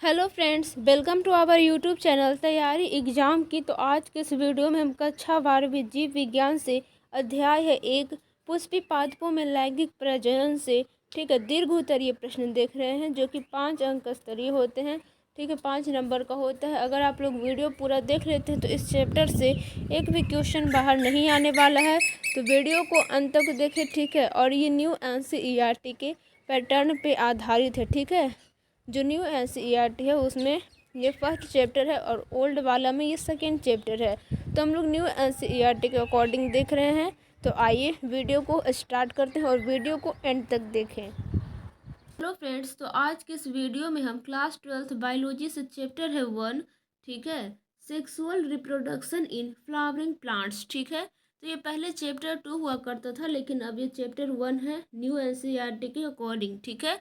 Hello friends, welcome to our YouTube channel तैयारी exam की। तो आज के इस वीडियो में हम कक्षा 12वीं जीव विज्ञान से अध्याय है एक पुष्पी पादपों में लैंगिक प्रजनन से ठीक है दीर्घ उत्तरीय प्रश्न देख रहे हैं, जो कि 5 अंक स्तरीय होते हैं। ठीक है, 5 नंबर का होता है। अगर आप लोग वीडियो पूरा देख लेते हैं तो इस चैप्टर से एक भी क्वेश्चन बाहर नहीं आने वाला है, तो वीडियो को अंत तक देखें। ठीक है, और ये न्यू NCERT के पैटर्न पे आधारित है। ठीक है, जो न्यू NCERT है उसमें ये फर्स्ट चैप्टर है और ओल्ड वाला में ये सेकेंड चैप्टर है। तो हम लोग न्यू NCERT के अकॉर्डिंग देख रहे हैं। तो आइए वीडियो को स्टार्ट करते हैं और वीडियो को एंड तक देखें। हेलो फ्रेंड्स, तो आज के इस वीडियो में हम क्लास 12th बायोलॉजी से चैप्टर है 1, ठीक है, sexual reproduction in flowering plants. ठीक है, तो ये पहले चैप्टर 2 हुआ करता था, लेकिन अब ये चैप्टर 1 है न्यू NCERT के अकॉर्डिंग। ठीक है,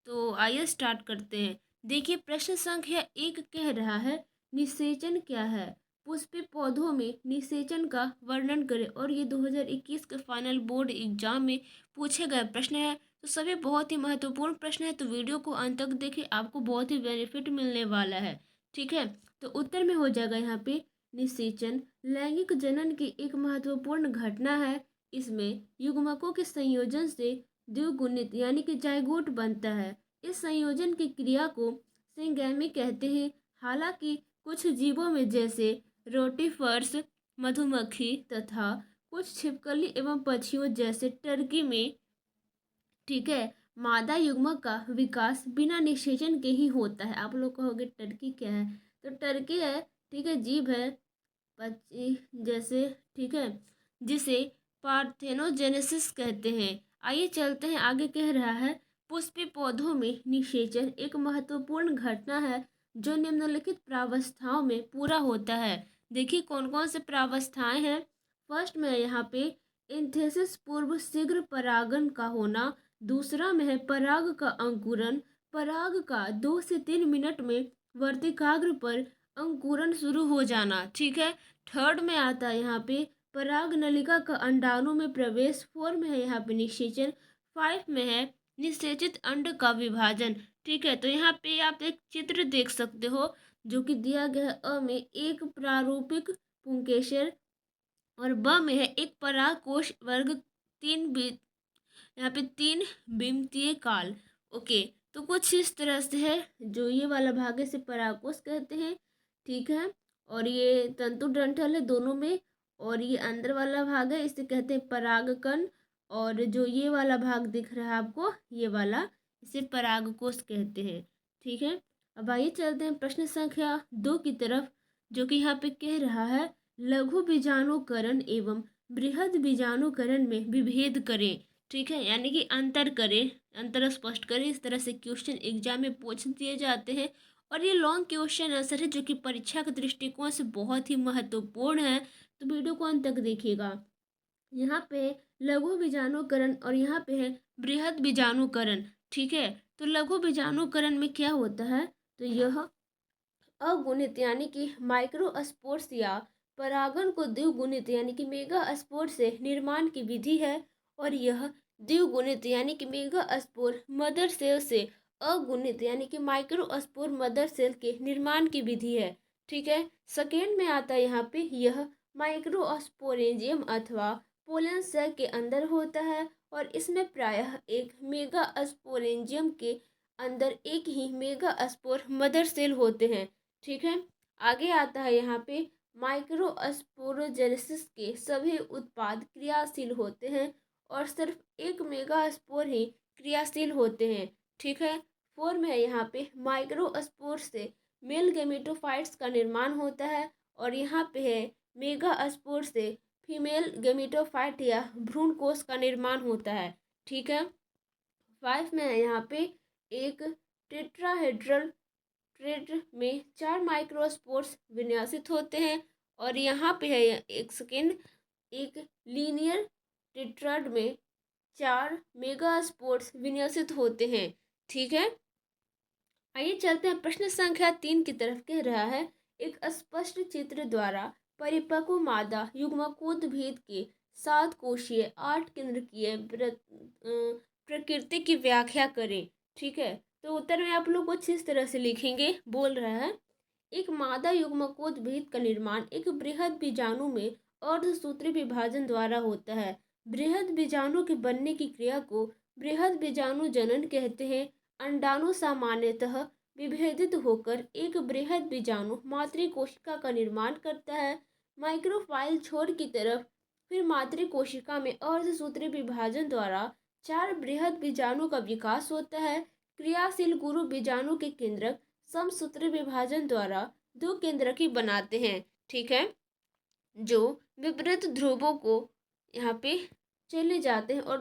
तो आइए स्टार्ट करते हैं। देखिए, प्रश्न संख्या 1 कह रहा है निषेचन क्या है। पुष्पी पौधों में निषेचन का वर्णन करें। और ये 2021 के फाइनल बोर्ड एग्जाम में पूछे गए प्रश्न है। तो सभी बहुत ही महत्वपूर्ण प्रश्न है, तो वीडियो को अंत तक देखें, आपको बहुत ही बेनिफिट मिलने वाला है। ठीक है, तो उत्तर में हो जाएगा यहाँ पे निषेचन लैंगिक जनन की एक महत्वपूर्ण घटना है। इसमें युग्मकों के संयोजन से द्विगुणित यानी कि जाइगोट बनता है। इस संयोजन की क्रिया को सिंगैमी कहते हैं। हालांकि कुछ जीवों में जैसे रोटिफर्स, मधुमक्खी तथा कुछ छिपकली एवं पक्षियों जैसे टर्की में, ठीक है, मादा युग्मक का विकास बिना निषेचन के ही होता है। आप लोग कहोगे टर्की क्या है, तो टर्की है, ठीक है, जीव है पक्षी जैसे, ठीक है, जिसे पार्थेनोजेनेसिस कहते हैं। आइए चलते हैं आगे। कह रहा है पुष्पी पौधों में निषेचन एक महत्वपूर्ण घटना है जो निम्नलिखित प्रावस्थाओं में पूरा होता है। देखिए कौन कौन से प्रावस्थाएं हैं। फर्स्ट में यहाँ पे इंथेसिस पूर्व शीघ्र परागन का होना। दूसरा में है पराग का अंकुरन। पराग का 2 से 3 मिनट में वर्तिकाग्र पर अंकुरन शुरू हो जाना। ठीक है, थर्ड में आता है यहाँ पे पराग नलिका का अंडाणु में प्रवेश। 4 में है यहाँ पे निषेचन। 5 में है निषेचित अंड का विभाजन। ठीक है, तो यहाँ पे आप एक चित्र देख सकते हो जो कि दिया गया है। अ में एक प्रारूपिक पुंकेसर और ब में है एक परागकोश वर्ग, यहाँ पे 3 विमितीय काल। ओके, तो कुछ इस तरह से है। जो ये वाला भाग है इसे परागकोश कहते हैं। ठीक है, और ये तंतु डंठल है दोनों में। और ये अंदर वाला भाग है इसे कहते हैं परागकण। और जो ये वाला भाग दिख रहा है आपको, ये वाला, इसे परागकोश कहते हैं। ठीक है, अब आइए चलते हैं प्रश्न संख्या 2 की तरफ, जो कि यहाँ पे कह रहा है लघु बीजाणुकरण एवं बृहद बीजाणुकरण में विभेद करें। ठीक है, यानी कि अंतर करें, अंतर स्पष्ट करें। इस तरह से क्वेश्चन एग्जाम में पूछ दिए जाते हैं। और ये लॉन्ग क्वेश्चन आंसर है जो कि परीक्षा के दृष्टिकोण से बहुत ही महत्वपूर्ण है, तो वीडियो को अंत तक देखिएगा। यहाँ पे लघु बीजाणुकरण और यहाँ पे है बृहद बीजाणुकरण। ठीक है, तो लघु बीजाणुकरण में क्या होता है, तो यह अगुणित यानी कि माइक्रोस्पोर्स या परागण को द्विगुणित यानी कि मेगा स्पोर से निर्माण की विधि है। और यह द्विगुणित यानी कि मेगा स्पोर मदर सेल से अगुणित यानी कि माइक्रोस्पोर मदर सेल के निर्माण की विधि है। ठीक है, सेकेंड में आता है यहाँ पे यह माइक्रोस्पोरेंजियम अथवा पोलन सेल के अंदर होता है। और इसमें प्रायः एक मेगा स्पोरेंजियम के अंदर एक ही मेगा स्पोर मदर सेल होते हैं। ठीक है, आगे आता है यहाँ पे माइक्रोस्पोरोजेनेसिस के सभी उत्पाद क्रियाशील होते हैं और सिर्फ एक मेगा स्पोर ही क्रियाशील होते हैं। ठीक है, 4 में है यहाँ पे माइक्रोस्पोर से मेल गेमेटोफाइट्स का निर्माण होता है। और यहाँ पे है मेगा स्पोर से फीमेल गेमेटोफाइट या भ्रूण कोष का निर्माण होता है। ठीक है, 5 में है यहाँ पे एक टेट्राहेड्रल ट्रेड में 4 माइक्रोस्पोर्स विन्यासित होते हैं। और यहाँ पे है एक सेकेंड, एक लीनियर टेट्राड में 4 मेगास्पोर्स विन्यासित होते हैं। ठीक है, आइए चलते हैं प्रश्न संख्या 3 की तरफ। कह रहा है एक स्पष्ट चित्र द्वारा परिपक्व मादा युग्मकोद्भिद के 7 कोशीय 8 केंद्रकीय प्रकृति की व्याख्या करें। ठीक है, तो उत्तर में आप लोग कुछ इस तरह से लिखेंगे। बोल रहा है, एक मादा युग्मकोद्भिद का निर्माण एक बृहद बीजाणु में अर्धसूत्री विभाजन द्वारा होता है। बृहद बीजाणु के बनने की क्रिया को बृहद बीजाणु जनन कहते हैं। अंडाणु सामान्यतः विभेदित होकर एक बृहद बीजाणु मातृकोशिका का निर्माण करता है। माइक्रोफाइल छोर की तरफ फिर मातृकोशिका में अर्धसूत्री विभाजन द्वारा 4 बृहद बीजाणु का विकास होता है। क्रियाशील गुरु बीजाणु के केंद्रक समसूत्री विभाजन द्वारा 2 केंद्रकी बनाते हैं। ठीक है, जो विपरीत ध्रुवों को यहाँ पे चले जाते हैं और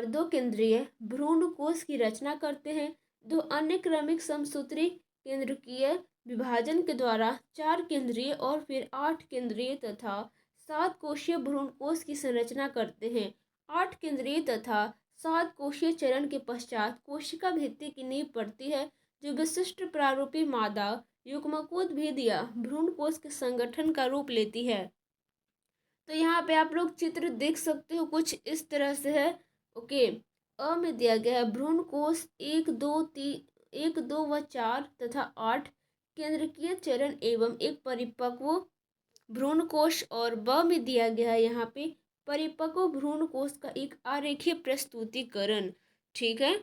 दो केंद्रीय भ्रूण कोश की रचना करते हैं। 2 अन्य क्रमिक समसूत्री केंद्रकीय विभाजन के द्वारा 4 केंद्रीय और फिर 8 केंद्रीय तथा 7 कोशीय भ्रूण कोश की संरचना करते हैं। 8 केंद्रीय तथा 7 कोशीय चरण के पश्चात कोशिका भित्ति की नींव पड़ती है, जो विशिष्ट प्रारूपी मादा युग्मकोद्भिद या भ्रूण कोश के संगठन का रूप लेती है। तो यहाँ पे आप लोग चित्र देख सकते हो, कुछ इस तरह से है। ओके, अ में दिया गया है भ्रूण कोश 1, 2 व 4 तथा 8 केंद्रकीय चरण एवं एक परिपक्व भ्रूण कोश, और ब में दिया गया है यहाँ पे परिपक्व भ्रूण कोश का एक आरेखीय प्रस्तुतिकरण। ठीक है,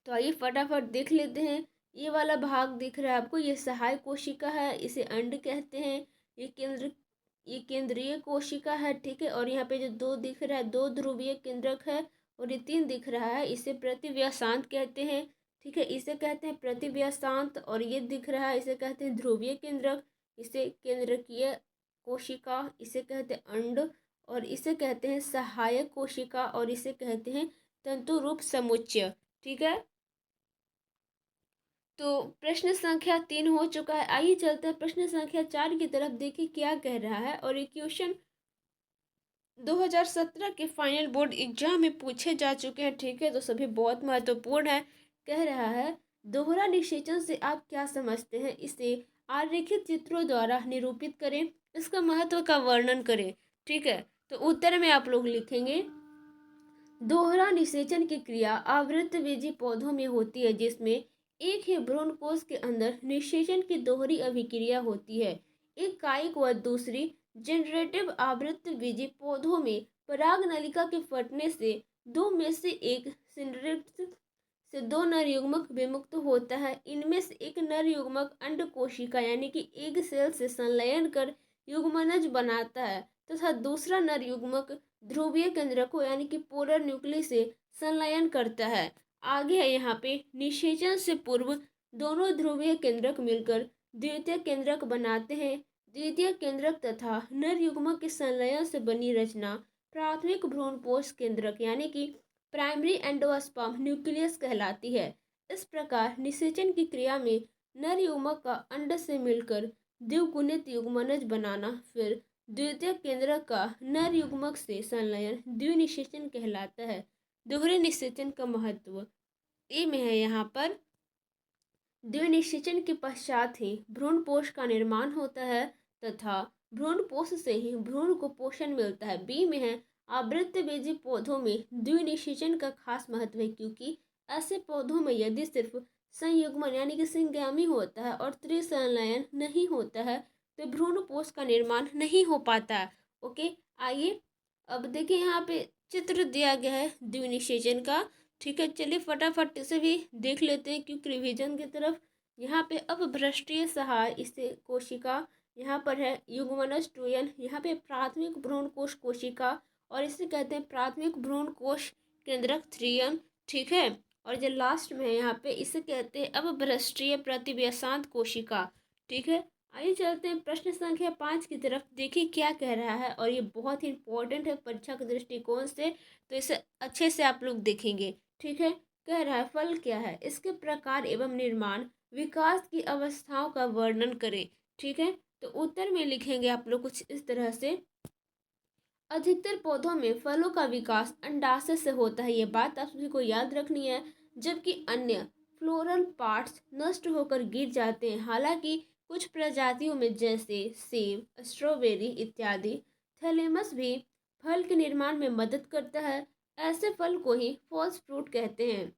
तो आइए फटाफट देख लेते हैं। ये वाला भाग दिख रहा है आपको, ये सहाय कोशिका है, इसे अंड कहते हैं। ये केंद्रीय कोशिका है। ठीक है, और यहाँ पे जो 2 दिख रहा है 2 ध्रुवीय केंद्रक है, और ये 3 दिख रहा है, इसे प्रतिव्यासांत कहते हैं। ठीक है, इसे कहते हैं प्रतिव्यासांत। और ये दिख रहा है, इसे कहते हैं ध्रुवीय केंद्रक, इसे केंद्रकीय कोशिका, इसे कहते हैं अंड, और इसे कहते हैं सहायक कोशिका, और इसे कहते हैं तंतु रूप समुच्चय। ठीक है, तो प्रश्न संख्या 3 हो चुका है। आइए चलते हैं प्रश्न संख्या 4 की तरफ। देखिए क्या कह रहा है, और ये क्वेश्चन 2017 के फाइनल बोर्ड एग्जाम में पूछे जा चुके हैं। ठीक है, तो सभी बहुत महत्वपूर्ण है। कह रहा है, दोहरा निषेचन से आप क्या समझते हैं, इसे आरेखित चित्रों द्वारा निरूपित करें, इसका महत्व का वर्णन करें। ठीक है, तो उत्तर में आप लोग लिखेंगे, दोहरा निषेचन की क्रिया आवृतबीजी पौधों में होती है, जिसमें एक ही भ्रूण कोश के अंदर निषेचन की दोहरी अभिक्रिया होती है। एक कायिक व दूसरी जनरेटिव आवृतबीजी पौधों में पराग नलिका के फटने से 2 में से एक सिंड्रिक्स से 2 नर युग्मक विमुक्त होता है। इनमें से एक नर युग्मक अंड कोशिका यानी कि एग सेल से संलयन कर युग्मनज बनाता है, तथा दूसरा नर युग्मक ध्रुवीय केंद्रकों यानी कि पोलर न्यूक्लियस से संलयन करता है। आगे है यहाँ पे, निषेचन से पूर्व दोनों ध्रुवीय केंद्रक मिलकर द्वितीय केंद्रक बनाते हैं। द्वितीय केंद्रक तथा नर युग्मक के संलयन से बनी रचना प्राथमिक भ्रूणपोष केंद्रक यानी कि प्राइमरी एंडोस्पर्म न्यूक्लियस कहलाती है। इस प्रकार निषेचन की क्रिया में नर युग्मक का अंड से मिलकर द्विगुणित युग्मनज बनाना, फिर द्वितीय केंद्रक का नर युग्मक से संलयन द्विनिषेचन कहलाता है। दोहरे निषेचन का महत्व ए में है। यहाँ पर द्विनिषेचन के पश्चात ही भ्रूणपोष का निर्माण होता है तथा भ्रूणपोष से ही भ्रूण को पोषण मिलता है। बी में है, आवृतबीजी पौधों में द्विनिषेचन का खास महत्व है, क्योंकि ऐसे पौधों में यदि सिर्फ संयुग्मन यानी कि सिंगामी होता है और त्रिसंलयन नहीं होता है, तो भ्रूणपोष का निर्माण नहीं हो पाता। ओके, आइए अब देखिए, यहाँ पे चित्र दिया गया है द्विनिषेचन का। ठीक है, चलिए फटाफट इसे भी देख लेते हैं, क्योंकि रिवीजन की तरफ। यहाँ पे अपभ्रष्टीय सहाय इसे कोशिका, यहाँ पर है युग्मनज टूयन, यहाँ पे प्राथमिक भ्रूण कोश कोशिका, और इसे कहते हैं प्राथमिक भ्रूण कोश केंद्रक थ्रियम। ठीक है, और जो लास्ट में है यहाँ पे, इसे कहते हैं अपभ्रष्टीय प्रतिव्यासांत कोशिका। ठीक है, आइए चलते हैं प्रश्न संख्या 5 की तरफ। देखिए क्या कह रहा है, और ये बहुत ही इंपॉर्टेंट है परीक्षा के दृष्टिकोण से, तो इसे अच्छे से आप लोग देखेंगे। ठीक है, कह रहा है, फल क्या है, इसके प्रकार एवं निर्माण विकास की अवस्थाओं का वर्णन करें। ठीक है, तो उत्तर में लिखेंगे आप लोग कुछ इस तरह से, अधिकतर पौधों में फलों का विकास अंडाशय से होता है, ये बात आप सभी को याद रखनी है, जबकि अन्य फ्लोरल पार्ट्स नष्ट होकर गिर जाते हैं। हालांकि कुछ प्रजातियों में जैसे सेब, स्ट्रॉबेरी इत्यादि थैलेमस भी फल के निर्माण में मदद करता है। ऐसे फल को ही फॉल्स फ्रूट कहते हैं।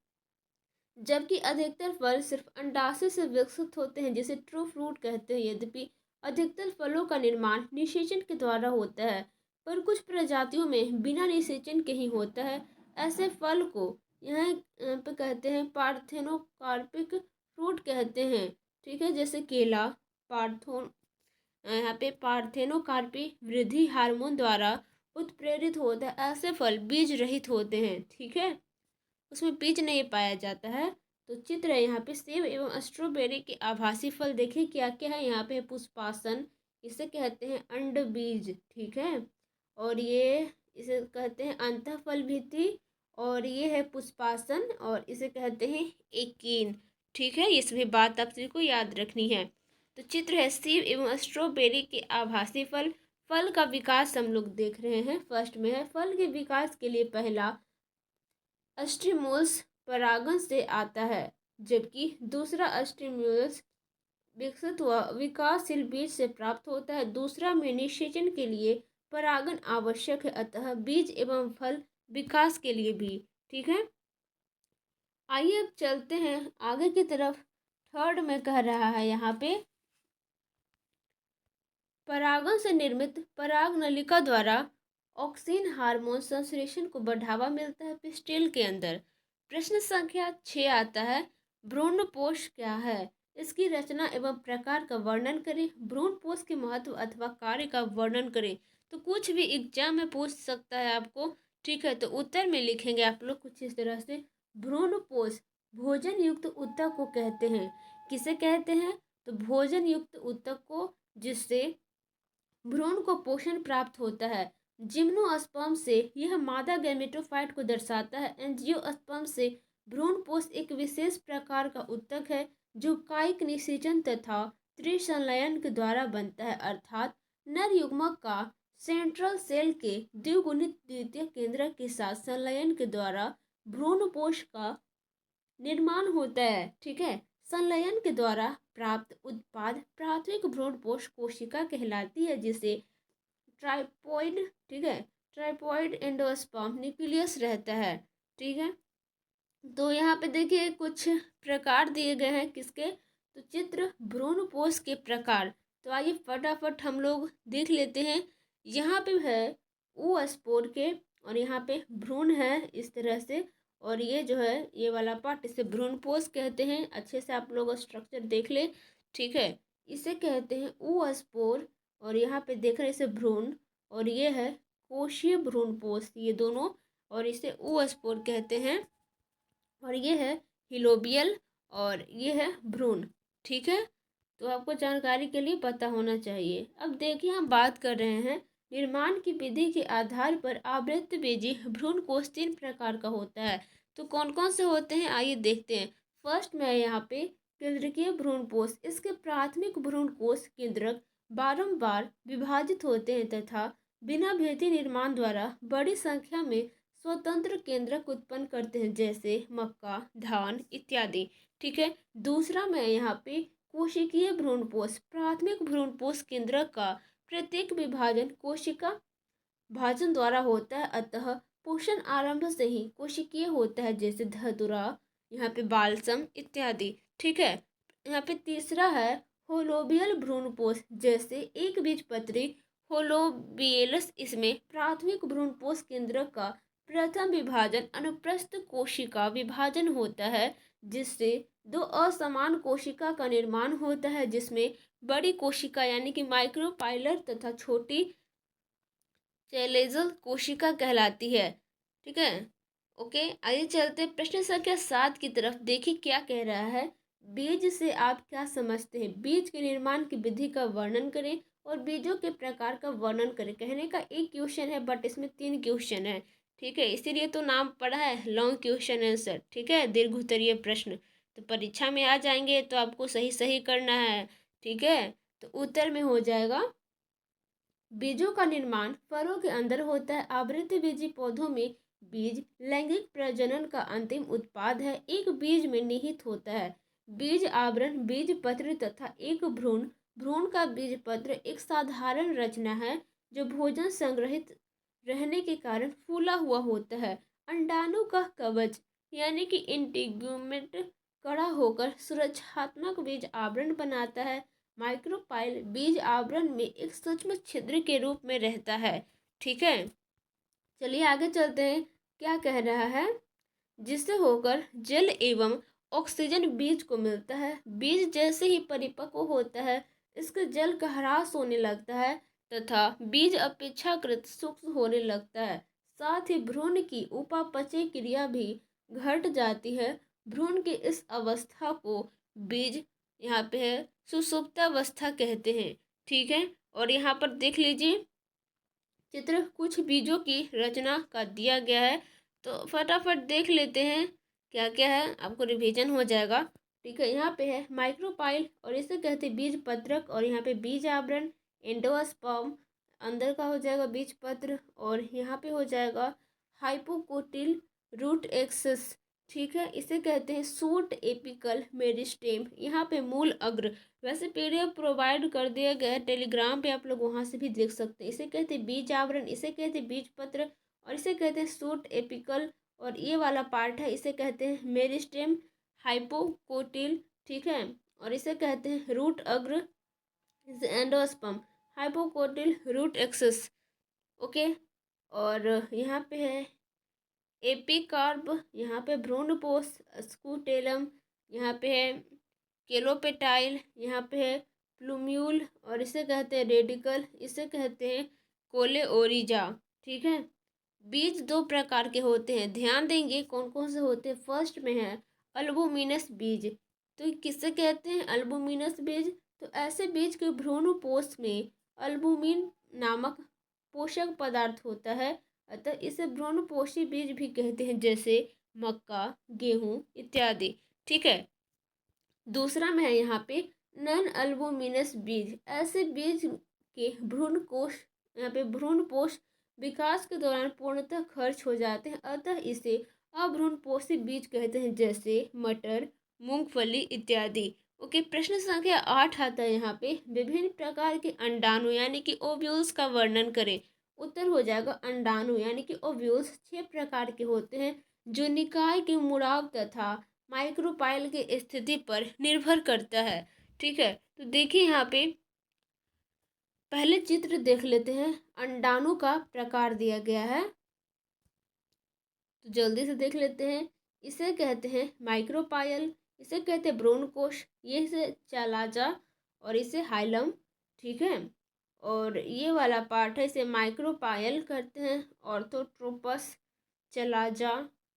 जबकि अधिकतर फल सिर्फ अंडाशय से विकसित होते हैं, जिसे ट्रू फ्रूट कहते हैं। यद्यपि अधिकतर फलों का निर्माण निषेचन के द्वारा होता है, पर कुछ प्रजातियों में बिना निषेचन के ही होता है। ऐसे फल को यहाँ पे कहते हैं पार्थेनोकार्पिक फ्रूट कहते हैं। ठीक है, जैसे केला पार्थोन यहाँ पे पार्थेनोकार्पी वृद्धि हार्मोन द्वारा उत्प्रेरित होता है। ऐसे फल बीज रहित होते हैं। ठीक है, उसमें बीज नहीं पाया जाता है। तो चित्र है यहाँ पे सेब एवं स्ट्रॉबेरी के आभासी फल। देखिए क्या क्या है यहाँ पे। पुष्पासन, इसे कहते हैं अंड बीज। ठीक है, और ये इसे कहते हैं अंतःफल भित्ति, और ये है पुष्पासन, और इसे कहते हैं एकीन। ठीक है, ये सभी बात आप सभी को याद रखनी है। तो चित्र है सेब एवं स्ट्रॉबेरी के आभासी फल। फल का विकास हम लोग देख रहे हैं। फर्स्ट में है फल के विकास के लिए पहला स्टिमुलस परागण से आता है, जबकि दूसरा स्टिमुलस विकसित हुआ विकासशील बीज से प्राप्त होता है। दूसरा में निषेचन के लिए परागण आवश्यक है, अतः बीज एवं फल विकास के लिए भी। ठीक है, आइए अब चलते हैं आगे की तरफ। थर्ड में कह रहा है यहाँ पे परागण से निर्मित पराग नलिका द्वारा ऑक्सीन हार्मोन संश्लेषण को बढ़ावा मिलता है पिस्टिल के अंदर। प्रश्न संख्या 6 आता है, भ्रूणपोष क्या है? इसकी रचना एवं प्रकार का वर्णन करें। भ्रूणपोष के महत्व अथवा कार्य का वर्णन करें। तो कुछ भी एग्जाम में पूछ सकता है आपको। ठीक है, तो उत्तर में लिखेंगे आप लोग कुछ इस तरह से। भ्रूणपोष भोजन युक्त ऊतक को कहते हैं। किसे कहते हैं? तो भोजन युक्त ऊतक को, जिससे भ्रूण को पोषण प्राप्त होता है। जिम्नोस्पर्म से यह मादा गैमेटोफाइट को दर्शाता है। एंजियोस्पर्म से भ्रूणपोष एक विशेष प्रकार का ऊतक है जो कायिक निषेचन तथा त्रिसंलयन के द्वारा बनता है, अर्थात नर युग्मक का सेंट्रल सेल के द्विगुणित द्वितीय केंद्र के साथ संलयन के द्वारा भ्रूणपोष का निर्माण होता है। ठीक है, संलयन के द्वारा प्राप्त उत्पाद प्राथमिक भ्रूणपोष कोशिका कहलाती है, जिसे ट्राइपॉइड, ठीक है, ट्राइपॉइड एंडोस्पर्म न्यूक्लियस रहता है। ठीक है, तो यहाँ पे देखिए कुछ प्रकार दिए गए हैं किसके, तो चित्र भ्रूणपोष के प्रकार। तो आइए फटाफट हम लोग देख लेते हैं। यहाँ पे है oospore के, और यहाँ पे भ्रूण है इस तरह से, और ये जो है ये वाला पार्ट, इसे भ्रूणपोष कहते हैं। अच्छे से आप लोग स्ट्रक्चर देख ले। ठीक है, इसे कहते हैं oospore, और यहाँ पे देख रहे हैं इसे भ्रूण, और ये है कोशीय भ्रूणपोष, ये दोनों, और इसे oospore कहते हैं। और ये है हिलोबियल, और ये है भ्रूण। ठीक है, तो आपको जानकारी के लिए पता होना चाहिए। अब देखिए हम बात कर रहे हैं निर्माण की विधि के आधार पर आवृत्तबीजी भ्रूणकोष 3 प्रकार का होता है। तो कौन कौन से होते हैं आइए देखते हैं। फर्स्ट में है यहाँ पे केंद्रकीय भ्रूणकोष। इसके प्राथमिक भ्रूणकोष केंद्रक बारंबार विभाजित होते हैं तथा बिना भेदी निर्माण द्वारा बड़ी संख्या में स्वतंत्र केंद्रक उत्पन्न करते हैं, जैसे मक्का, धान इत्यादि। ठीक है, दूसरा में यहाँ पे कोशिकीय भ्रूणपोष। प्राथमिक भ्रूणपोष केंद्रक का प्रत्येक विभाजन कोशिका भाजन द्वारा होता है, अतः पोषण आरंभ से ही कोशिकीय होता है, जैसे धतुरा, यहाँ पे बालसम इत्यादि। ठीक है, यहाँ पे तीसरा है होलोबियल भ्रूणपोष, जैसे एक बीजपत्री होलोबियलस। इसमें प्राथमिक भ्रूणपोष केंद्र का प्रथम विभाजन अनुप्रस्थ कोशिका विभाजन होता है, जिससे दो असमान कोशिका का निर्माण होता है, जिसमें बड़ी कोशिका यानी कि माइक्रोपाइलर तथा छोटी चैलेजल कोशिका कहलाती है। ठीक है, ओके, आइए चलते प्रश्न संख्या 7 की तरफ। देखिए क्या कह रहा है। बीज से आप क्या समझते हैं? बीज के निर्माण की विधि का वर्णन करें और बीजों के प्रकार का वर्णन करें। कहने का एक क्वेश्चन है, बट इसमें 3 क्वेश्चन है। ठीक है, इसीलिए तो नाम पड़ा है लॉन्ग क्वेश्चन आंसर। ठीक है, दीर्घ उत्तरीय प्रश्न। तो परीक्षा में आ जाएंगे तो आपको सही सही करना है। ठीक है, तो उत्तर में हो जाएगा बीजों का निर्माण फलों के अंदर होता है। आवृत्तबीजी पौधों में बीज लैंगिक प्रजनन का अंतिम उत्पाद है, एक बीज में निहित होता है। बीज आवरण, बीज पत्र तथा एक भ्रूण। भ्रूण का बीज पत्र एक साधारण रचना है जो भोजन संग्रहित रहने के कारण फूला हुआ होता है। अंडाणु का कवच, यानी कि इंटीग्यूमेंट कड़ा होकर सुरक्षात्मक बीज आवरण बनाता है। माइक्रोपाइल बीज आवरण में एक सूक्ष्म छिद्र के रूप में रहता है। ठीक है, चलिए आगे चलते हैं। क्या कह रहा है? जिससे होकर जल एवं ऑक्सीजन बीज को मिलता है। बीज जैसे ही परिपक्व होता है इसका जल का ह्रास होने लगता है तथा बीज अपेक्षाकृत सूक्ष्म होने लगता है। साथ ही भ्रूण की उपापचय क्रिया भी घट जाती है। भ्रूण की इस अवस्था को बीज यहाँ पे है सुसुप्तावस्था कहते हैं। ठीक है, और यहाँ पर देख लीजिए चित्र कुछ बीजों की रचना का दिया गया है, तो फटाफट देख लेते हैं क्या क्या है, आपको रिवीजन हो जाएगा। ठीक है, यहाँ पे है माइक्रोपाइल और इसे कहते हैं बीज पत्रक, और यहाँ पे बीज आवरण एंडोस्पर्म अंदर का हो जाएगा बीज पत्र, और यहाँ पे हो जाएगा हाइपोकोटिल रूट एक्सिस। ठीक है, इसे कहते हैं सूट एपिकल मेरिस्टेम। यहाँ पे मूल अग्र, वैसे पीडीएफ प्रोवाइड कर दिया गया है टेलीग्राम पे, आप लोग वहाँ से भी देख सकते हैं। इसे कहते हैं बीज आवरण, इसे कहते हैं बीज पत्र, और इसे कहते हैं सूट एपिकल, और ये वाला पार्ट है इसे कहते हैं मेरिस्टेम हाइपोकोटिल। ठीक है, और इसे कहते हैं रूट अग्र endosperm hypocotyl root axis. Okay, और यहाँ पे है एपिकार्प, यहाँ पे भ्रूणपोष स्कूटेलम, यहाँ पे है केलोपेटाइल, यहाँ पे है प्लूम्यूल, और इसे कहते हैं रेडिकल, इसे कहते हैं कोलेओरिजा। ठीक है, बीज दो प्रकार के होते हैं, ध्यान देंगे कौन कौन से होते हैं। फर्स्ट में है अल्बुमिनस बीज। तो किसे कहते हैं? अल्बुमिनस बीज। तो ऐसे बीज के भ्रूणपोष में अल्बुमिन नामक पोषक पदार्थ होता है, अतः इसे भ्रूणपोषी बीज भी कहते हैं, जैसे मक्का, गेहूं इत्यादि। ठीक है, दूसरा में है यहाँ पे नॉन अल्बुमिनस बीज। ऐसे बीज के भ्रूणकोश यहाँ पे भ्रूणपोष विकास के दौरान पूर्णतः खर्च हो जाते हैं, अतः इसे अभ्रूणपोषी बीज कहते हैं, जैसे मटर, मूंगफली इत्यादि। ओके, प्रश्न संख्या 8 आता है यहाँ पे, विभिन्न प्रकार के अंडाणु यानी कि ओव्यूल्स का वर्णन करें। उत्तर हो जाएगा अंडाणु यानी कि ओव्यूल्स 6 प्रकार के होते हैं, जो निकाय के मुड़ाव तथा माइक्रोपाइल की स्थिति पर निर्भर करता है। ठीक है, तो देखिए यहाँ पे पहले चित्र देख लेते हैं। अंडाणु का प्रकार दिया गया है, तो जल्दी से देख लेते हैं। इसे कहते हैं माइक्रोपाइल, इसे कहते हैं भ्रूणकोश, ये इसे चैलाजा, और इसे हाइलम। ठीक है, और ये वाला पार्ट है इसे माइक्रोपाइल कहते हैं, ऑर्थोट्रोपस, चैलाजा,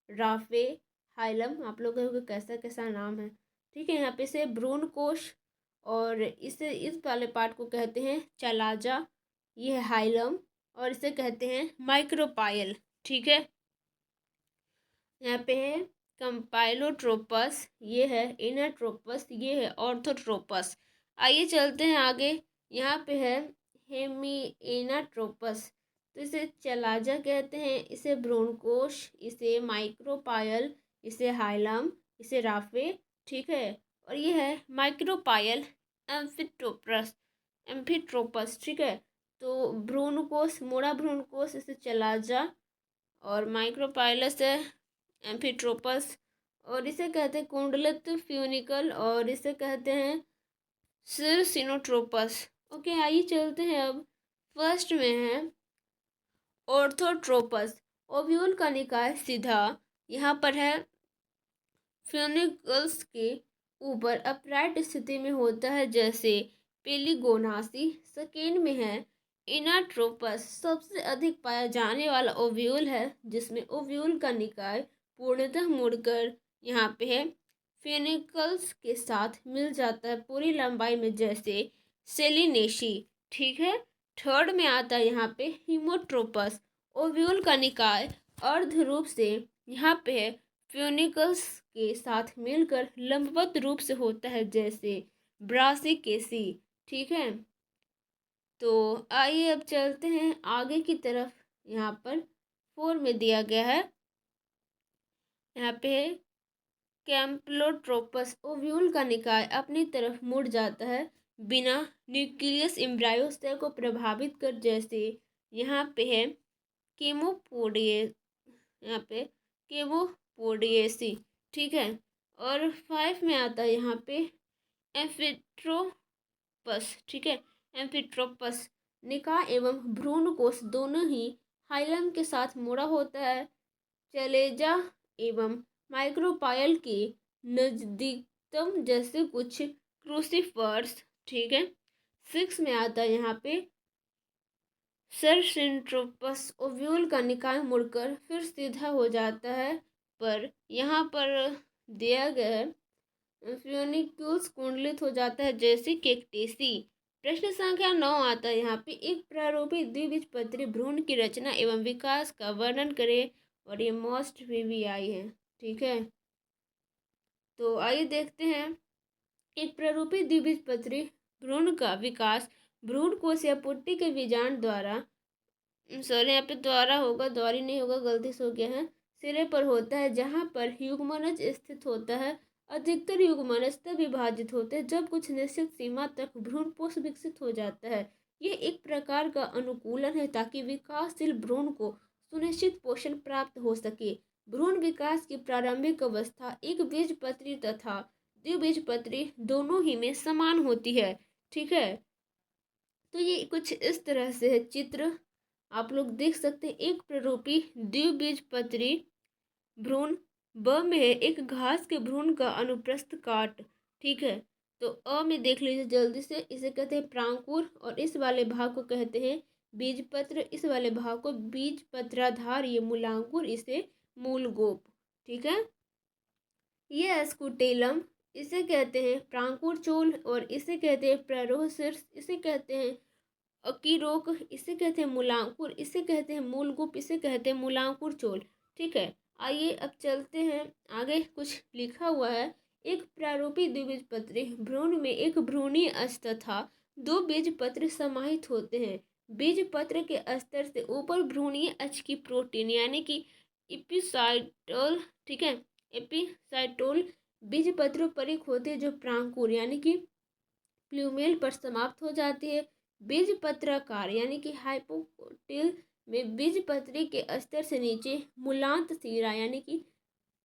राफे, हाइलम। आप लोगों को कैसा कैसा नाम है। ठीक है, यहाँ पे से भ्रूणकोश, और इसे इस वाले पार्ट को कहते हैं चैलाजा, ये है हाइलम, और इसे कहते हैं माइक्रोपाइल। ठीक है, यहाँ पे है कंपाइलोट्रोपस, ये है इनरट्रोपस, ये है ऑर्थोट्रोपस। आइए चलते हैं आगे। यहाँ पे है हेमिएनाट्रोपस, तो इसे चैलाजा कहते हैं, इसे भ्रूणकोश, इसे माइक्रोपाइल, इसे हाइलम, इसे राफे। ठीक है, और ये है माइक्रोपाइल एम्फिट्रोपस एम्फिट्रोपस। ठीक है, तो भ्रूणकोश, मोड़ा भ्रूणकोश, इसे चैलाजा, और माइक्रोपाइलस है एम्फिट्रोपस, और इसे कहते हैं कुंडलित फ्यूनिकल, और इसे कहते हैं सिरसिनोट्रोपस। ओके, आइए चलते हैं अब। फर्स्ट में है ऑर्थोट्रोपस, ओव्यूल का निकाय सीधा यहाँ पर है फ्यूनिकल्स के ऊपर अपराइट स्थिति में होता है, जैसे पेलिगोनासी। सेकेंड में है इनाट्रोपस, सबसे अधिक पाया जाने वाला ओव्यूल है, जिसमें ओव्यूल का निकाय पूर्णतः मुड़कर यहाँ पे है फ्यूनिकल्स के साथ मिल जाता है पूरी लंबाई में, जैसे सेलिनेशी। ठीक है, थर्ड में आता है यहाँ पे हीमोट्रोपस, ओव्यूल का निकाय अर्ध रूप से यहाँ पे है फ्यूनिकल्स के साथ मिलकर लंबवत रूप से होता है, जैसे ब्रासिकेसी। ठीक है, तो आइए अब चलते हैं आगे की तरफ। यहाँ पर 4 में दिया गया है, यहाँ पे है कैम्पलोट्रोपस, ओव्यूल का निकाय अपनी तरफ मुड़ जाता है बिना न्यूक्लियस एम्ब्रायोस्टर को प्रभावित कर, जैसे यहाँ पे है केमोपोडिए, यहाँ पे पोडिएसी, ठीक है। और 5 में आता है यहाँ पे एम्फिट्रोपस, ठीक है। एम्फिट्रोपस निकाय एवं भ्रूण कोश दोनों ही हाइलम के साथ मुड़ा होता है। चलेजा एवं माइक्रोपायल के नजदीकतम जैसे कुछ क्रूसिफर्स, ठीक है। 6 में आता है यहाँ पे सरसेंट्रोपस ओव्यूल का निकाय मुड़कर फिर सीधा हो जाता है, पर यहाँ पर दिया गया है फ्यूनिक्यूल्स कुंडलित हो जाता है जैसे केकटेसी। प्रश्न संख्या 9 आता है यहाँ पे एक प्रारूपी द्विबीजपत्री भ्रूण की रचना एवं विकास का वर्णन करें, और ये मोस्ट वीवीआई है, ठीक है। तो आइए देखते हैं। एक प्रारूपी द्विबीजपत्री भ्रूण का विकास भ्रूण कोश या पुट्टी के बीजांड द्वारा, सॉरी यहाँ पे द्वारा होगा, द्वारी नहीं होगा, गलती से हो गया है, सिरे पर होता है जहाँ पर युग्मनज स्थित होता है। अधिकतर युग्मनज तब विभाजित होते हैं जब कुछ निश्चित सीमा तक भ्रूणपोष विकसित हो जाता है। ये एक प्रकार का अनुकूलन है ताकि विकासशील भ्रूण को सुनिश्चित पोषण प्राप्त हो सके। भ्रूण विकास की प्रारंभिक अवस्था एक बीजपत्री तथा द्विबीजपत्री दोनों ही में समान होती है, ठीक है। तो ये कुछ इस तरह से है चित्र, आप लोग देख सकते हैं। एक प्ररूपी द्विबीजपत्री भ्रूण ब में है एक घास के भ्रूण का अनुप्रस्थ काट, ठीक है। तो अ में देख लीजिए जल्दी से, इसे कहते हैं प्रांकुर और इस वाले भाग को कहते हैं बीजपत्र, इस वाले भाग को बीजपत्राधार, ये मूलांकुर, इसे मूलगोप, ठीक है। ये स्कुटेलम, इसे कहते हैं प्रांकुर चूल, और इसे कहते हैं प्ररोह शीर्ष, इसे कहते हैं अकीरोक, इसे कहते हैं मूलांकुर, इसे कहते हैं मूलगुप, इसे कहते हैं मूलांकुर चोल, ठीक है। आइए अब चलते हैं आगे। कुछ लिखा हुआ है एक प्रारूपी द्विबीजपत्री भ्रूण में एक भ्रूणीय अंश तथा दो बीजपत्र समाहित होते हैं। बीजपत्र के स्तर से ऊपर भ्रूणीय अंश की प्रोटीन यानी कि एपिसाइटोल, ठीक है, एपिसाइटोल बीजपत्र परिक होते हैं जो प्रांकुर यानी कि प्लूमेल पर समाप्त हो जाती है। बीजपत्राकार यानी कि हाइपोकोटिल में बीजपत्री के स्तर से नीचे मूलांत सिरा यानी कि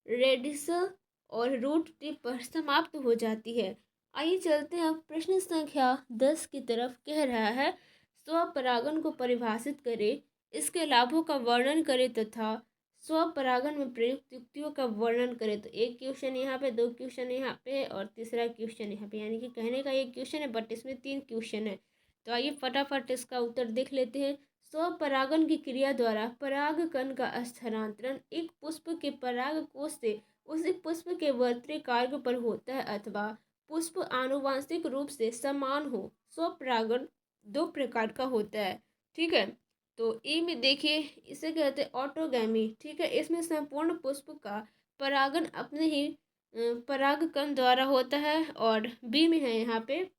रेडिसल और रूट टिप पर समाप्त हो जाती है। आइए चलते हैं अब प्रश्न संख्या 10 की तरफ। कह रहा है स्वपरागन को परिभाषित करें, इसके लाभों का वर्णन करें तथा स्वपरागन में प्रयुक्त युक्तियों का वर्णन करें। तो एक क्वेश्चन यहाँ पे, दो क्वेश्चन यहाँ पे और तीसरा क्वेश्चन यहाँ पे, यानी कि कहने का एक क्वेश्चन है बट इसमें 3 क्वेश्चन है। तो आइए फटाफट इसका उत्तर देख लेते हैं। स्वपरागन की क्रिया द्वारा परागकण का स्थानांतरण एक पुष्प के पराग कोश से उसी पुष्प के वर्तरी कार्य पर होता है अथवा पुष्प आनुवांशिक रूप से समान हो। स्वपरागन 2 प्रकार का होता है, ठीक है। तो ए में देखिए, इसे कहते हैं ऑटोगैमी, ठीक है। इसमें संपूर्ण पुष्प का परागन अपने ही परागकण द्वारा होता है। और बी में है यहाँ पे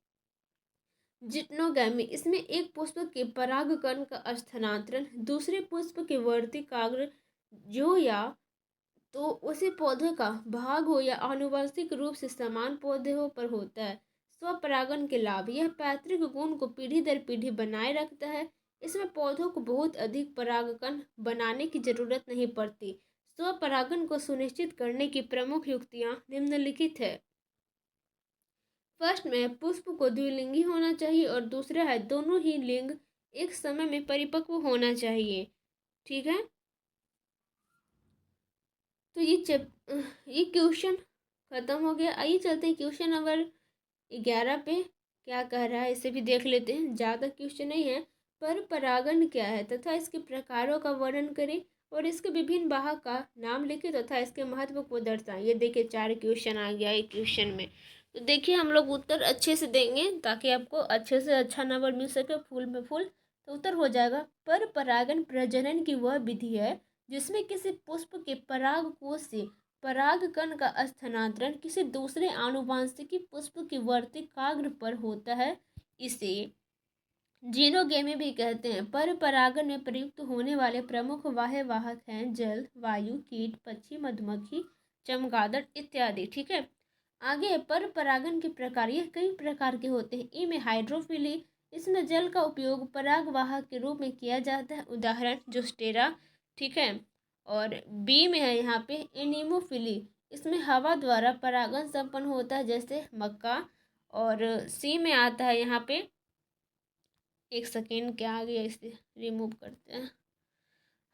जिट्नोगैमी, इसमें एक पुष्प के परागकण का स्थानांतरण दूसरे पुष्प के वर्तिकाग्र जो या तो उसी पौधे का भाग हो या आनुवंशिक रूप से समान पौधे हो पर होता है। स्वपरागन के लाभ, यह पैतृक गुण को पीढ़ी दर पीढ़ी बनाए रखता है। इसमें पौधों को बहुत अधिक परागकण बनाने की जरूरत नहीं पड़ती। स्वपरागन को सुनिश्चित करने की प्रमुख युक्तियां निम्नलिखित है। फर्स्ट में पुष्प को द्विलिंगी होना चाहिए और दूसरा है दोनों ही लिंग एक समय में परिपक्व होना चाहिए, ठीक है। तो ये क्वेश्चन खत्म हो गया। आइए चलते हैं क्वेश्चन नंबर 11 पे। क्या कह रहा है इसे भी देख लेते हैं। ज़्यादा क्वेश्चन नहीं है। पर परागन क्या है तथा इसके प्रकारों का वर्णन करें और इसके विभिन्न वाहक का नाम लिखें तथा इसके महत्व को दर्शाएं। ये देखिए 4 क्वेश्चन आ गया एक क्वेश्चन में। तो देखिए हम लोग उत्तर अच्छे से देंगे ताकि आपको अच्छे से अच्छा नंबर मिल सके, फुल में फुल। तो उत्तर हो जाएगा पर परागन प्रजनन की वह विधि है जिसमें किसी पुष्प के पराग कोश से परागकण का स्थानांतरण किसी दूसरे आनुवांशिकी पुष्प की वर्तिकाग्र पर होता है। इसे जीनोगेमी भी कहते हैं। पर परागन में प्रयुक्त होने वाले प्रमुख बाह्य वाहक हैं जल, वायु, कीट, पक्षी, मधुमक्खी, चमगादड़ इत्यादि, ठीक है। आगे पर परागन के प्रकार, यह कई प्रकार के होते हैं। इनमें हाइड्रोफिली, इसमें जल का उपयोग परागवाहक के रूप में किया जाता है, उदाहरण जोस्टेरा, ठीक है। और बी में है यहाँ पे एनीमोफिली, इसमें हवा द्वारा परागण संपन्न होता है जैसे मक्का। और सी में आता है यहाँ पे, एक सेकेंड क्या आ गया, इसे रिमूव करते हैं।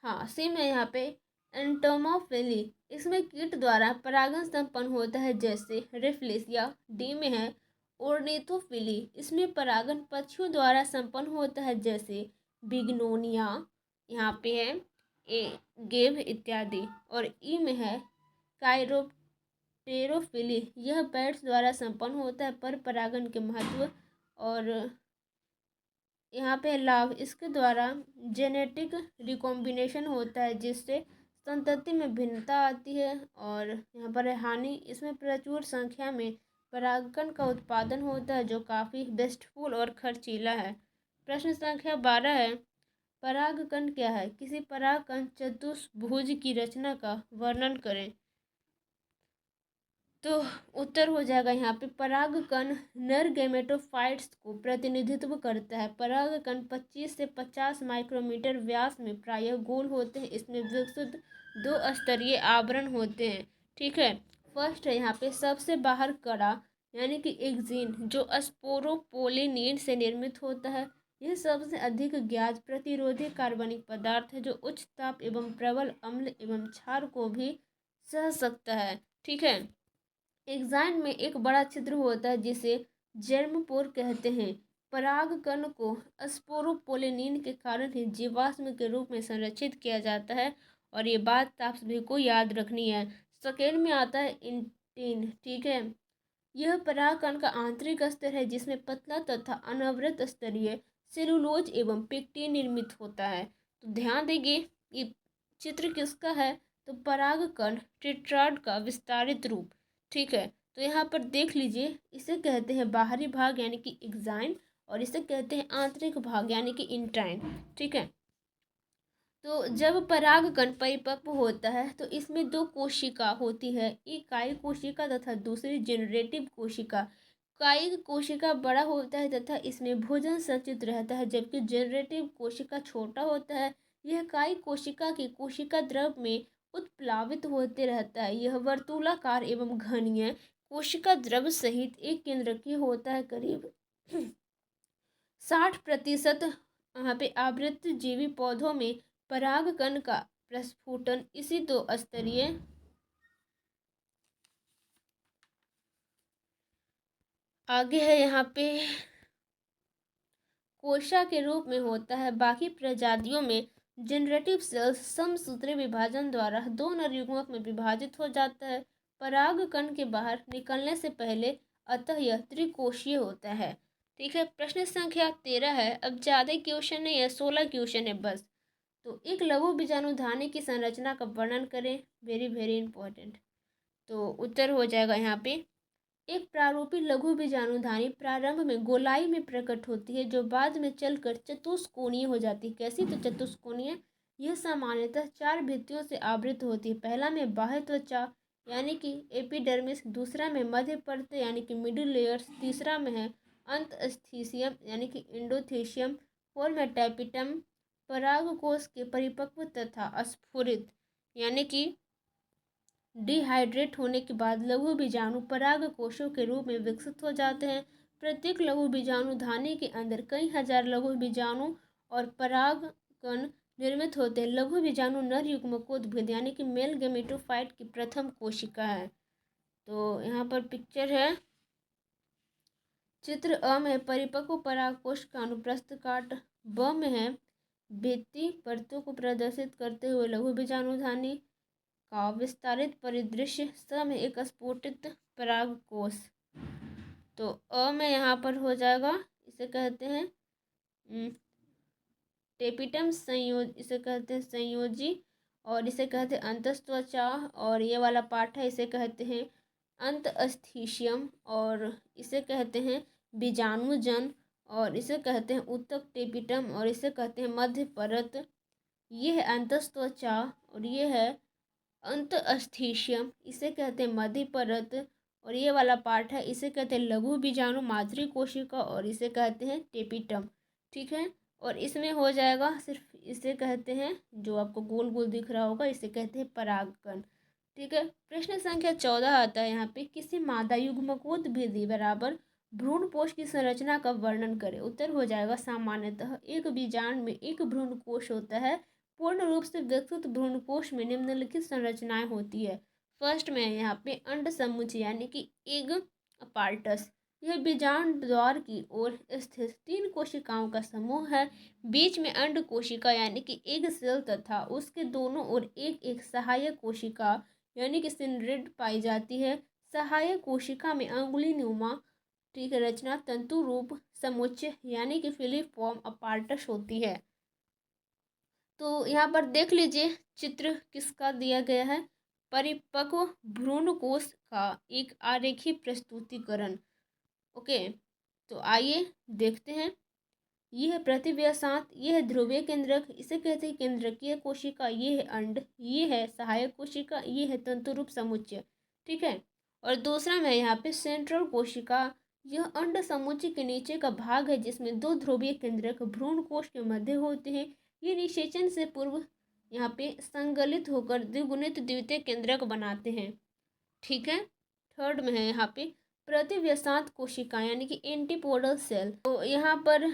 हाँ, सी में यहाँ पे एंटोमोफिली, इसमें कीट द्वारा परागण संपन्न होता है जैसे रेफलिस। या डी में है ओर्निथोफिली, इसमें परागण पक्षियों द्वारा संपन्न होता है जैसे बिग्नोनिया, यहाँ पे है ए गेव इत्यादि। और ई में है काइरोप्टेरोफिली, यह बैट्स द्वारा संपन्न होता है पर परागण के महत्व। और यहाँ पे लाभ, इसके द्वारा जेनेटिक रिकॉम्बिनेशन होता है जिससे संतति में भिन्नता आती है। और यहाँ पर है हानि, इसमें प्रचुर संख्या में परागकण का उत्पादन होता है जो काफ़ी वेस्टफुल और खर्चीला है। प्रश्न संख्या 12 है, परागकण क्या है? किसी परागकण चतुष्भुज की रचना का वर्णन करें। तो उत्तर हो जाएगा यहाँ पे परागकण नर गैमेटोफाइट्स को प्रतिनिधित्व करता है। परागकण 25 से 50 माइक्रोमीटर व्यास में प्रायः गोल होते हैं। इसमें विकसित 2 स्तरीय आवरण होते हैं। ठीक है, फर्स्ट है यहाँ पे सबसे बाहर कड़ा यानी कि एक्जिन, जो स्पोरोपोलिनियन से निर्मित होता है। यह सबसे अधिक ज्ञात प्रतिरोधी कार्बनिक पदार्थ है जो उच्च ताप एवं प्रबल अम्ल एवं क्षार को भी सह सकता है। ठीक है, एग्जाइन में एक बड़ा छिद्र होता है जिसे जर्मपोर कहते हैं। परागकण को स्पोरोपोलिनिन के कारण ही जीवाश्म के रूप में संरक्षित किया जाता है। और ये बात आप सभी को याद रखनी है। सेकेंड में आता है इंटिन। ठीक है, यह परागकण का आंतरिक स्तर है जिसमें पतला तथा अनवरत स्तरीय सेलुलोज एवं पेक्टिन निर्मित होता है। तो ध्यान देंगे ये चित्र किसका है, तो परागकण टेट्राड का विस्तारित रूप। ठीक है, तो यहाँ पर देख लीजिए, इसे कहते हैं बाहरी भाग यानी कि एक्साइन, और इसे कहते हैं आंतरिक भाग यानी कि इंटाइन। ठीक है, तो जब परागकण परिपक्व होता है तो इसमें 2 कोशिका होती है, एक कायिक कोशिका तथा दूसरी जनरेटिव कोशिका। कायिक कोशिका बड़ा होता है तथा इसमें भोजन संचित रहता है, जबकि जनरेटिव कोशिका छोटा होता है। यह कायिक कोशिका के कोशिका द्रव में उत्प्लावित होते रहता है। यह वर्तुलाकार एवं घनीय कोशिका द्रव सहित एक केंद्रकीय होता है। करीब 60% यहाँ पे आवृत्त जीवी पौधों में परागकण का प्रस्फुटन इसी 2 स्तरीय आगे है यहाँ पे कोशा के रूप में होता है। बाकी प्रजातियों में जनरेटिव सेल्स समसूत्री विभाजन द्वारा 2 नर युग्मक में विभाजित हो जाता है परागकण के बाहर निकलने से पहले, अतः यह त्रिकोशीय होता है। ठीक है, प्रश्न संख्या 13 है। अब ज़्यादा क्वेश्चन नहीं है, 16 क्वेश्चन है बस। तो एक लघु बीजाणुधानी की संरचना का वर्णन करें, वेरी वेरी इंपॉर्टेंट। तो उत्तर हो जाएगा यहाँ पे, एक प्रारूपी लघु बीजाणुधानी प्रारंभ में गोलाई में प्रकट होती है जो बाद में चलकर चतुष्कोणीय हो जाती है। कैसी? तो चतुष्कोणीय। यह सामान्यतः 4 भित्तियों से आवृत होती है। पहला में बाह्य त्वचा यानी कि एपिडर्मिस, दूसरा में मध्य परत यानी कि मिडिल लेयर्स, तीसरा में है अंतस्थीसियम यानी कि एंडोथीसियम, फोर में टैपिटम। परागकोश के परिपक्व तथा स्फुरित यानी कि डिहाइड्रेट होने के बाद लघु बीजाणु परागकोशों के रूप में विकसित हो जाते हैं। प्रत्येक लघु बीजाणुधानी के अंदर कई हजार लघु बीजाणु और परागकण निर्मित होते हैं। लघु बीजाणु नर युग्मकोद्भिद यानी कि मेल गेमेटोफाइट की प्रथम कोशिका है। तो यहाँ पर पिक्चर है, चित्र अ में परिपक्व परागकोश का अनुप्रस्थ काट, ब में है भित्ति परतों को प्रदर्शित करते हुए लघु बीजाणुधानी का विस्तारित परिदृश्य, स में एक स्फुटित परागकोश। तो अ में यहाँ पर हो जाएगा, इसे कहते हैं टेपिटम इसे कहते हैं संयोजी, और इसे कहते हैं अंतस्त्वचा। और ये वाला पार्ट है इसे कहते हैं अंतस्थीशियम, और इसे कहते हैं बीजाणुजन, और इसे कहते हैं उत्तक टेपिटम, और इसे कहते हैं मध्य परत। ये है अंतस्त्वचा और ये है अंतस्थीशियम, इसे कहते हैं मध्य परत। और ये वाला पार्ट है इसे कहते हैं लघु बीजाणु मातृ कोशिका, और इसे कहते हैं टेपिटम। ठीक है, और इसमें हो जाएगा सिर्फ, इसे कहते हैं, जो आपको गोल गोल दिख रहा होगा, इसे कहते हैं परागकण। ठीक है। प्रश्न संख्या 14 आता है यहाँ पे, किसी मादा युग्मकोद्भिदी बराबर भ्रूणपोष की संरचना का वर्णन करें। उत्तर हो जाएगा सामान्यतः एक बीजांड में एक भ्रूणकोष होता है। पूर्ण रूप से विकसित भ्रूणकोष में निम्नलिखित संरचनाएं होती है। फर्स्ट में यहाँ पे अंड समुच्चय यानी कि एग अपार्टस। यह बीजांड द्वार की ओर स्थित 3 कोशिकाओं का समूह है। बीच में अंड कोशिका यानी कि एग सेल तथा उसके दोनों ओर एक एक सहायक कोशिका यानी कि सिनरिड पाई जाती है। सहायक कोशिका में अंगुली नुमा, ठीक है, रचना तंतु रूप समुच्चय यानी कि फिलीफॉर्म अपार्टस होती है। तो यहाँ पर देख लीजिए चित्र किसका दिया गया है, परिपक्व भ्रूणकोष का एक आरेखीय प्रस्तुतिकरण। ओके, तो आइए देखते हैं। यह है प्रतिव्यासांत, यह है ध्रुवीय केंद्रक, इसे कहते हैं केंद्रकीय कोशिका, ये है अंड, ये है सहायक कोशिका, ये है तंतुरूप समुच्चय। ठीक है। और दूसरा में यहाँ पे सेंट्रल कोशिका, यह अंड समुच्चय के नीचे का भाग है जिसमें 2 ध्रुवीय केंद्रक भ्रूण कोश के मध्य होते हैं। ये निषेचन से पूर्व यहाँ पे संगलित होकर द्विगुणित द्वितीय केंद्रक बनाते हैं। ठीक है। थर्ड में है यहाँ पे प्रतिव्यासांत कोशिका यानी कि एंटीपोडल सेल। तो यहाँ पर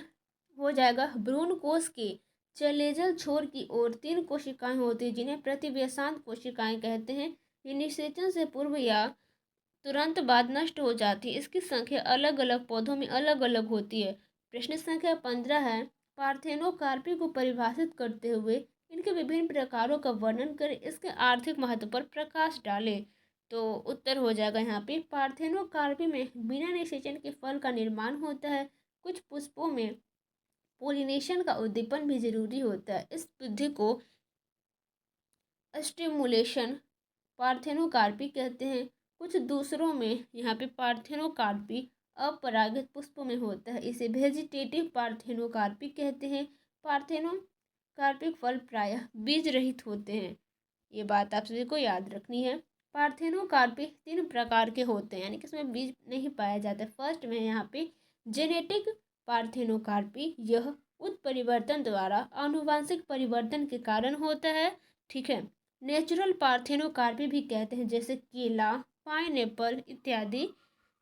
हो जाएगा भ्रूण कोश के चलेजल छोर की ओर 3 कोशिकाएं होती हैं जिन्हें प्रतिव्यासांत कोशिकाएं कहते हैं। ये निषेचन से पूर्व या तुरंत बाद नष्ट हो जाती है। इसकी संख्या अलग अलग पौधों में अलग अलग होती है। प्रश्न संख्या 15 है, पार्थेनोकार्पी को परिभाषित करते हुए इनके विभिन्न प्रकारों का वर्णन करें, इसके आर्थिक महत्व पर प्रकाश डालें। तो उत्तर हो जाएगा यहाँ पे, पार्थेनोकार्पी में बिना निषेचन के फल का निर्माण होता है। कुछ पुष्पों में पोलिनेशन का उद्दीपन भी जरूरी होता है। इस विधि को स्टिमुलेशन पार्थेनोकार्पी कहते हैं। कुछ दूसरों में यहाँ पे पार्थेनोकार्पी अपरागित पुष्पों में होता है, इसे वेजिटेटिव पार्थेनोकार्पी कहते हैं। पार्थेनोकार्पिक फल प्रायः बीज रहित होते हैं, ये बात आप सभी को याद रखनी है। पार्थेनोकार्पी 3 प्रकार के होते हैं यानी कि इसमें बीज नहीं पाया जाता। फर्स्ट में यहाँ पे जेनेटिक पार्थेनोकार्पी, यह उत्परिवर्तन द्वारा आनुवांशिक परिवर्तन के कारण होता है। ठीक है। नेचुरल पार्थेनोकार्पी भी कहते हैं, जैसे केला, पाइनएप्पल इत्यादि।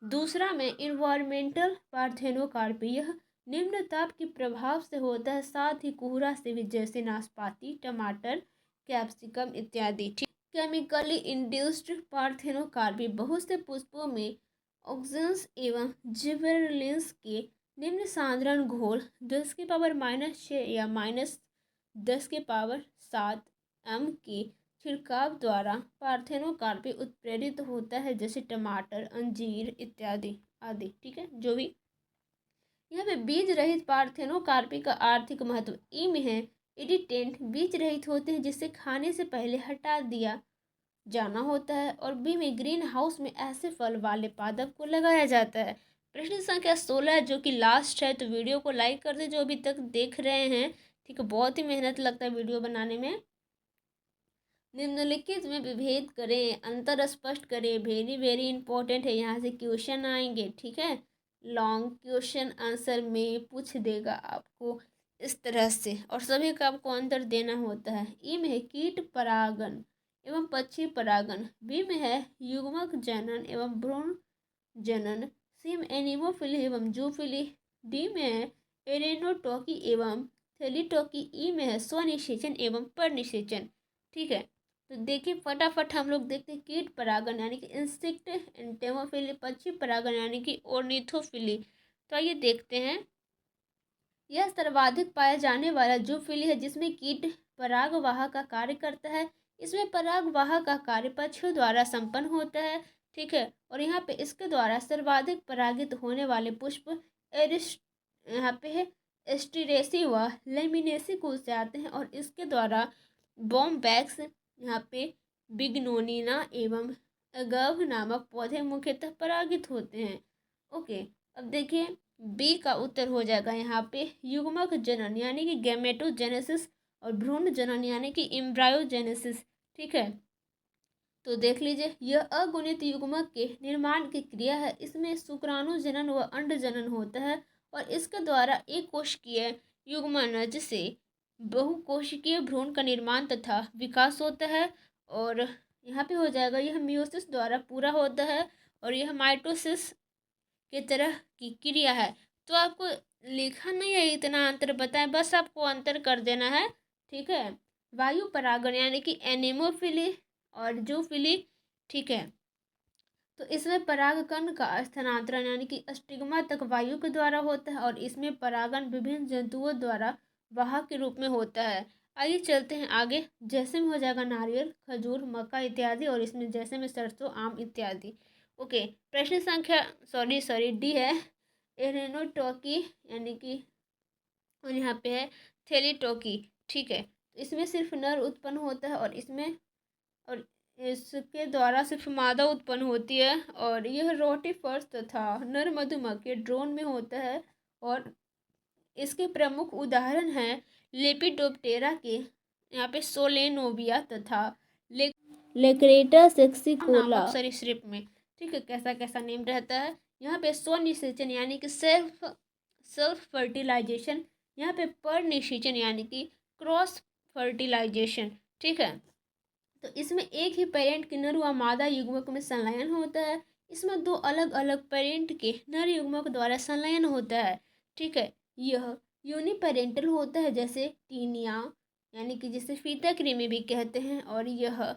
दूसरा में इन्वायरमेंटल पार्थेनोकार्पी, यह निम्न ताप के प्रभाव से होता है, साथ ही कोहरा से भी, जैसे नाशपाती, टमाटर, कैप्सिकम इत्यादि। केमिकली इंड्यूस्ड पार्थेनोकार्पी, बहुत से पुष्पों में ऑक्सीजन्स एवं जिबरेलिन्स के निम्न साधारण घोल 10⁻⁻6 या -10⁻7 m के छिड़काव द्वारा पार्थेनोकार्पी उत्प्रेरित होता है, जैसे टमाटर, अंजीर इत्यादि आदि। ठीक है। जो भी यहाँ पे बीज रहित पार्थेनोकार्पी का आर्थिक महत्व ई में है, इडिटेंट बीज रहित होते हैं जिसे खाने से पहले हटा दिया जाना होता है। और बी में ग्रीन हाउस में ऐसे फल वाले पादप को लगाया जाता है। प्रश्न संख्या 16 जो कि लास्ट है, तो वीडियो को लाइक कर दे जो अभी तक देख रहे हैं। ठीक है। बहुत ही मेहनत लगता है वीडियो बनाने में। निम्नलिखित में विभेद करें, अंतर स्पष्ट करें, वेरी वेरी इंपॉर्टेंट है, यहाँ से क्वेश्चन आएंगे। ठीक है। लॉन्ग क्वेश्चन आंसर में पूछ देगा आपको इस तरह से, और सभी का आपको आंसर देना होता है। ई में है कीट परागन एवं पक्षी परागन। बी में है युग्मक जनन एवं भ्रूण जनन। सी में एनिमोफिली एवं जूफिली। डी में है एरेनोटॉकी एवं थैलीटॉकी। ई में है स्वनिषेचन एवं परनिषेचन। ठीक है। तो देखिए फटाफट हम लोग देखते हैं। कीट परागन यानी कि इंसेक्ट एंटेमोफिली, पक्षी परागन यानी कि ऑर्निथोफिली। तो आइए देखते हैं। यह सर्वाधिक पाया जाने वाला जूफिली है, जिसमें कीट परागवाह का कार्य करता है। इसमें परागवाह का कार्य पक्षियों द्वारा संपन्न होता है। ठीक है। और यहाँ पे इसके द्वारा सर्वाधिक परागित होने वाले पुष्प यहाँ पे है एस्टिरेसी व लेमिनेसी कुल से आते हैं, और इसके द्वारा बॉम्बैक्स, यहाँ पे बिग्नोनिना एवं अगव नामक पौधे मुख्यतः परागित होते हैं। ओके, अब देखिए बी का उत्तर हो जाएगा यहाँ पे युग्मक जनन यानी कि गैमेटोजेनेसिस, और भ्रूण जनन यानी कि एम्ब्रायोजेनेसिस। ठीक है। तो देख लीजिए, यह अगुणित युग्मक के निर्माण की क्रिया है। इसमें शुक्राणु जनन व अंड जनन होता है, और इसके द्वारा एक कोशिकीय युग्मनज से बहुकोशिकीय भ्रूण का निर्माण तथा विकास होता है। और यहाँ पे हो जाएगा, यह मियोसिस द्वारा पूरा होता है और यह माइटोसिस की तरह की क्रिया है। तो आपको लिखा नहीं है इतना अंतर बताएं, बस आपको अंतर कर देना है, ठीक है। वायु परागण यानी कि एनेमोफिली और जूफिली, ठीक है। तो इसमें परागकण का स्थानांतरण यानी कि स्टिग्मा तक वायु के द्वारा होता है और इसमें परागण विभिन्न जंतुओं द्वारा वाहक के रूप में होता है। आइए चलते हैं आगे। जैसे में हो जाएगा नारियल, खजूर, मक्का इत्यादि, और इसमें जैसे में सरसों, आम इत्यादि। ओके, प्रश्न संख्या सॉरी डी है एरेनोटोकी यानी कि, और यहाँ पे है थेलीटोकी, ठीक है। इसमें सिर्फ नर उत्पन्न होता है और इसके द्वारा सिर्फ मादा उत्पन्न होती है और यह रोटिफर्स तथा नर मधुमक्खी ड्रोन में होता है। और इसके प्रमुख उदाहरण हैं लेपिडोप्टेरा के, यहाँ पे सोलेनोविया तथा लेक्रेटा सेक्सिकोला सरीसृप में, ठीक है। कैसा कैसा नेम रहता है। यहाँ पे स्वनिषेचन यानी कि सेल्फ फर्टिलाइजेशन, यहाँ पे पर निषेचन यानी कि क्रॉस फर्टिलाइजेशन, ठीक है। तो इसमें एक ही पेरेंट के नर व मादा युग्मक में संलयन होता है। इसमें दो अलग अलग पेरेंट के नर युग्मक द्वारा संलयन होता है, ठीक है। यह यूनिपेरेंटल होता है जैसे टीनिया यानी कि जिसे फीता कृमि भी कहते हैं, और यह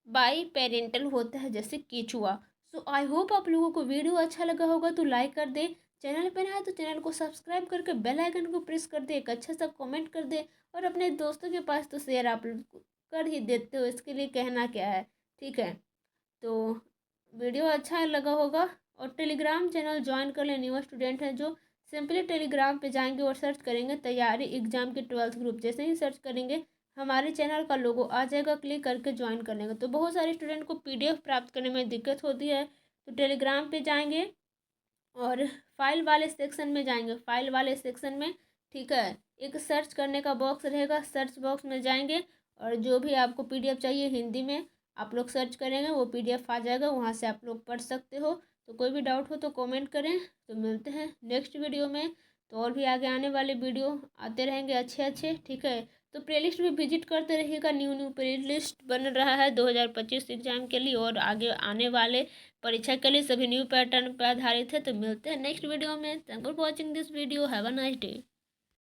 बाई पेरेंटल होता है जैसे केचुआ। सो आई होप आप लोगों को वीडियो अच्छा लगा होगा, तो लाइक कर दे। चैनल पर आए तो चैनल को सब्सक्राइब करके बेल आइकन को प्रेस कर दे, एक अच्छा सा कमेंट कर दे, और अपने दोस्तों के पास तो शेयर आप लोग कर ही देते हो, इसके लिए कहना क्या है, ठीक है। तो वीडियो अच्छा लगा होगा, और टेलीग्राम चैनल ज्वाइन कर ले। न्यू स्टूडेंट हैं जो सिंपली टेलीग्राम पे जाएंगे और सर्च करेंगे तैयारी एग्जाम के 12th ग्रुप, जैसे ही सर्च करेंगे हमारे चैनल का लोगो आ जाएगा, क्लिक करके ज्वाइन कर लेंगे। तो बहुत सारे स्टूडेंट को PDF प्राप्त करने में दिक्कत होती है, तो टेलीग्राम पे जाएंगे और फाइल वाले सेक्शन में जाएंगे, फाइल वाले सेक्शन में, ठीक है, एक सर्च करने का बॉक्स रहेगा, सर्च बॉक्स में जाएंगे और जो भी आपको PDF चाहिए हिंदी में आप लोग सर्च करेंगे, वो PDF आ जाएगा, वहाँ से आप लोग पढ़ सकते हो। तो कोई भी डाउट हो तो कमेंट करें। तो मिलते हैं नेक्स्ट वीडियो में, तो और भी आगे आने वाले वीडियो आते रहेंगे अच्छे अच्छे, ठीक है। तो प्लेलिस्ट भी विजिट करते रहिएगा, न्यू प्लेलिस्ट बन रहा है 2025 एग्जाम के लिए और आगे आने वाले परीक्षा के लिए, सभी न्यू पैटर्न पर आधारित है। तो मिलते हैं नेक्स्ट वीडियो में। Thank you for watching this video, have a nice day.